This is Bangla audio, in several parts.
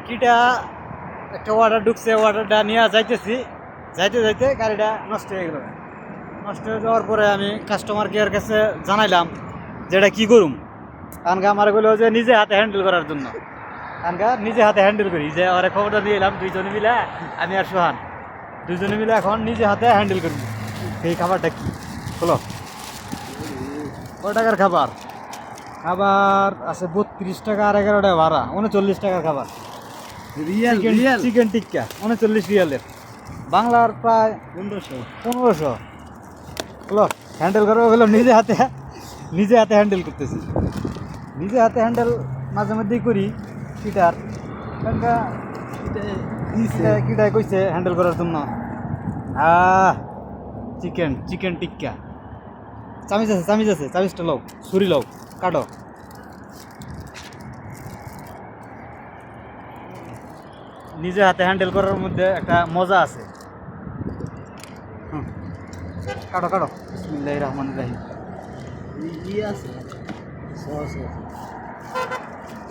কিটা একটা অর্ডার ঢুকছে, অর্ডারটা নিয়ে যাইতেছি, যাইতে যাইতে গাড়িটা নষ্ট হয়ে গেল। নষ্ট হয়ে যাওয়ার পরে আমি কাস্টমার কেয়ার কাছে জানাইলাম যেটা কি করুম। কারণকে আমার বললো যে নিজে হাতে হ্যান্ডেল করার জন্য, কারণকা নিজে হাতে হ্যান্ডেল করি। যে ওরা খবরটা দিয়ে এলাম, দুইজনে মিলে, আমি আর সোহান দুইজনে মিলে এখন নিজে হাতে হ্যান্ডেল করবো। সেই খাবারটা কি হলো, কয় টাকার খাবার? খাবার আছে 32 টাকা, আর 11 টাকা ভাড়া, 39 টাকার খাবার। রিয়েল রিয়েল চিকেন টিক্কা 39 রিয়ালের, বাংলার প্রায় 1500। হলো হ্যান্ডেল করবো, বললাম নিজে হাতে হ্যান্ডেল করতেছি। নিজে হাতে হ্যান্ডেল মাঝে মধ্যেই করি কিটার, কিটায় কইছে হ্যান্ডেল করার জন্য। চিকেন টিক্কা, চামিচ আছে, চামিচটা লও, ছুরি লও, কাটো। নিজে হাতে হ্যান্ডেল করার মধ্যে একটা মজা আছে। কাটো কাটো, বিসমিল্লাহির রহমানির রহিম। ই আছে সস আছে।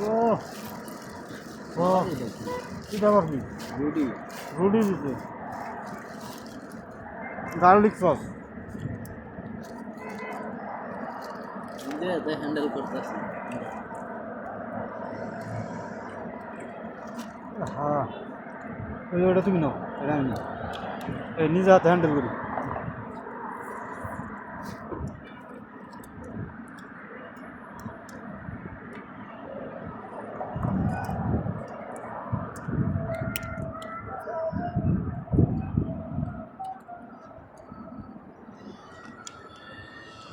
ও ও কি ব্যাপার কি? রুটি রুটি দিতে গার্লিক সস। নিজে হ্যান্ডেল করতেছি। হ্যাঁ ওটা তুমি নাও, এটা আমি নাও। এই নিজে হাতে হ্যান্ডেল করি।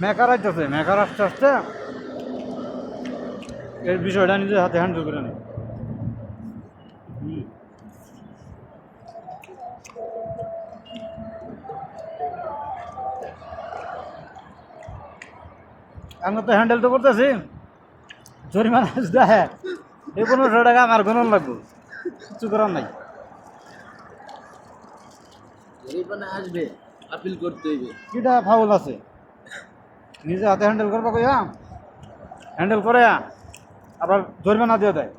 মেকার আসতেছে, মেকার আস্তে আস্তে এর বিষয়টা নিজের হাতে হ্যান্ডেল করে নেই। আমি তো হ্যান্ডেল তো করতেছি, জরিমানা দেয় এই 1500 টাকা আমার গণন লাগবে, কিছু করার নাই। জরিমানা আসবে, আপিল করতে হইবে। কিটা ফাউল আছে, নিজে হাতে হ্যান্ডেল করবা কইয়া হ্যান্ডেল করে আবার জরিমানা দিয়ে দেয়।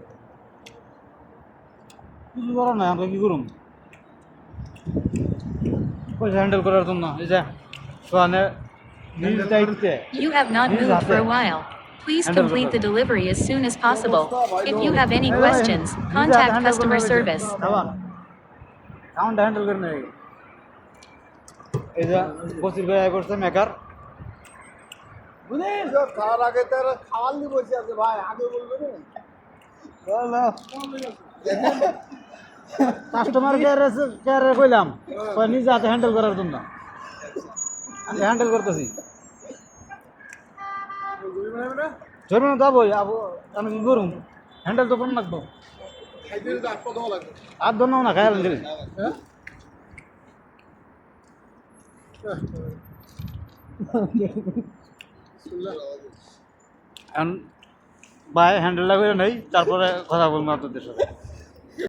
কিছু করার নাই, আমরা কি করুম? পয়সা হ্যান্ডেল করার জন্য এই যে সোহানে নিজ দায়িত্বে। You have not moved for a while. Please complete the delivery as soon as possible. If you have any questions, contact customer service. Sound handle করে নেই। এই যে বসির ভাই করছে মেকার। খাওয়ার আগে তার খাওয়ার নি বসে আছে ভাই, আগে বলবে না। কাস্টমার কেয়ারে কইলাম নিজে হাতে হ্যান্ডেল করার জন্য, আমি হ্যান্ডেল করতেছি। জরিমানা যাবোই, আমি কি করুম? হ্যান্ডেল তো করুন লাগবো। আর ধন্য না খায়াল দিলে ভাই হ্যান্ডেলটা করে নেই, তারপরে কথা বলবো আপনাদের সাথে।